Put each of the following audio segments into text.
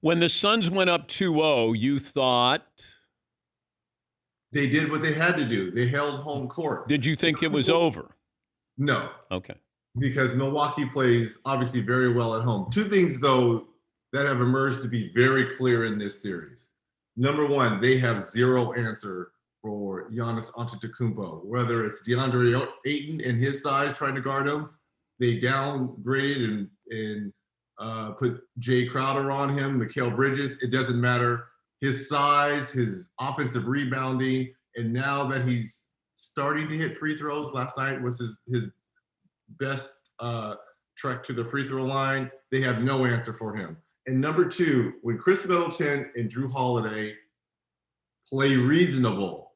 When the Suns went up 2-0, you thought? They did what they had to do. They held home court. Did you think it was over? No. Okay. Because Milwaukee plays obviously very well at home. Two things, though, that have emerged to be very clear in this series. Number one, they have zero answer for Giannis Antetokounmpo. Whether it's DeAndre Ayton and his size trying to guard him, they downgraded and put Jay Crowder on him, Mikal Bridges. It doesn't matter. His size, his offensive rebounding, and now that he's starting to hit free throws, last night was his best trek to the free throw line. They have no answer for him. And number two, when Chris Middleton and Drew Holiday play reasonable,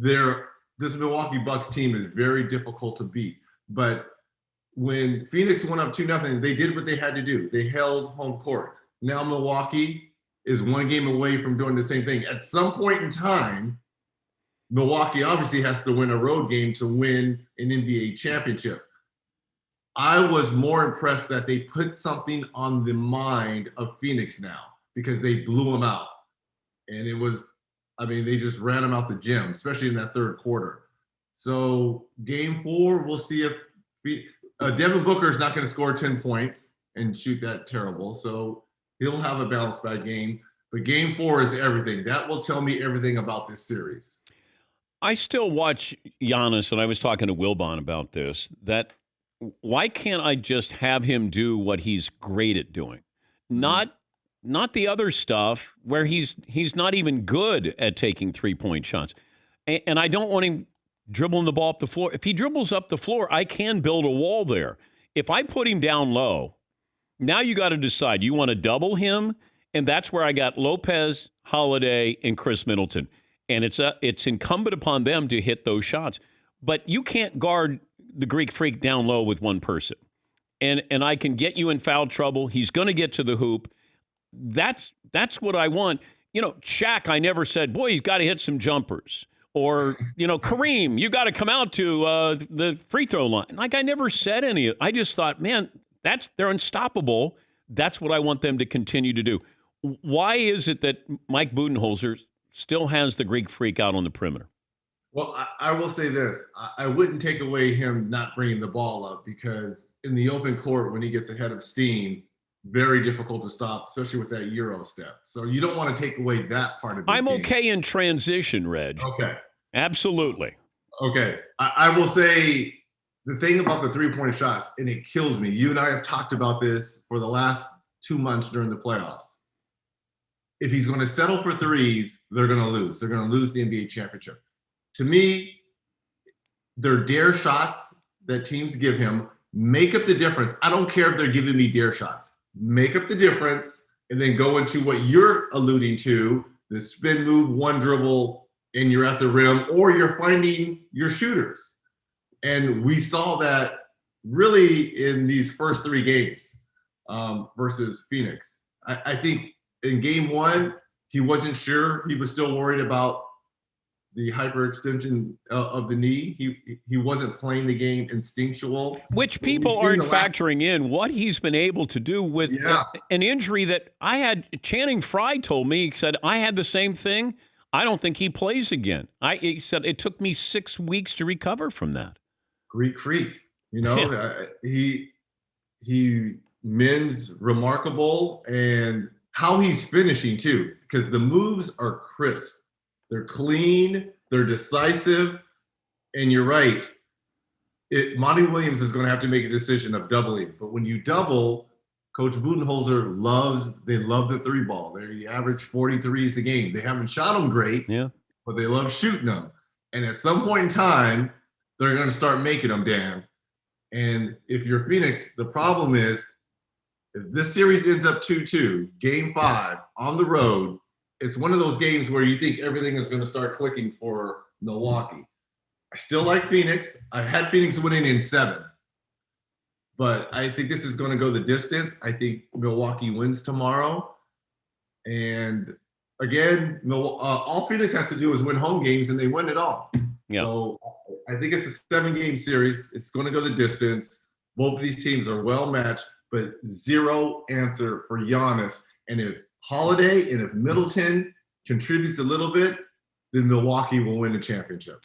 this Milwaukee Bucks team is very difficult to beat. But when Phoenix went up 2-0, they did what they had to do. They held home court. Now Milwaukee is one game away from doing the same thing. At some point in time, Milwaukee obviously has to win a road game to win an NBA championship. I was more impressed that they put something on the mind of Phoenix now because they blew them out. And they just ran them out the gym, especially in that third quarter. So game 4, we'll see if Devin Booker is not going to score 10 points and shoot that terrible. So he'll have a bounce back game. But game 4 is everything. That will tell me everything about this series. I still watch Giannis, and I was talking to Wilbon about this, that why can't I just have him do what he's great at doing? Not the other stuff where he's not even good at taking three-point shots. And I don't want him dribbling the ball up the floor. If he dribbles up the floor, I can build a wall there. If I put him down low, now you got to decide. You want to double him? And that's where I got Lopez, Holiday, and Chris Middleton. And it's incumbent upon them to hit those shots. But you can't guard the Greek Freak down low with one person. And I can get you in foul trouble. He's going to get to the hoop. That's what I want. Shaq, I never said, boy, he's got to hit some jumpers. Or, Kareem, you got to come out to the free throw line. Like, I never said any of it. I just thought, man, they're unstoppable. That's what I want them to continue to do. Why is it that Mike Budenholzer still has the Greek Freak out on the perimeter? Well, I will say this. I wouldn't take away him not bringing the ball up because in the open court, when he gets ahead of steam, very difficult to stop, especially with that Euro step. So you don't want to take away that part of his I'm game. okay in transition, Reg. Okay. Absolutely. Okay. I will say the thing about the three-point shots, and it kills me. You and I have talked about this for the last 2 months during the playoffs. If he's going to settle for threes, they're going to lose. They're going to lose the NBA championship. To me, they're dare shots that teams give him. Make up the difference. I don't care if they're giving me dare shots. Make up the difference and then go into what you're alluding to, the spin move, one dribble, and you're at the rim, or you're finding your shooters. And we saw that really in these first 3 games versus Phoenix. I think in game 1, he wasn't sure. He was still worried about the hyperextension of the knee. He wasn't playing the game instinctual. Which people aren't factoring in what he's been able to do with an injury that I had. Channing Frye told me, he said, I had the same thing. I don't think he plays again. He said, it took me 6 weeks to recover from that. Greek Freak, he men's remarkable, and how he's finishing too, because the moves are crisp. They're clean, they're decisive, and you're right. Monty Williams is going to have to make a decision of doubling. But when you double, Coach Budenholzer love the 3-ball. They average 43s a game. They haven't shot them great, but they love shooting them. And at some point in time, they're going to start making them, Dan. And if you're Phoenix, the problem is if this series ends up 2-2, game 5 on the road, it's one of those games where you think everything is going to start clicking for Milwaukee. I still like Phoenix. I had Phoenix winning in 7. But I think this is going to go the distance. I think Milwaukee wins tomorrow. And again, all Phoenix has to do is win home games, and they win it all. Yeah. So I think it's a 7-game series. It's going to go the distance. Both of these teams are well matched. but zero answer for Giannis. And if Holiday and if Middleton contributes a little bit, then Milwaukee will win the championship.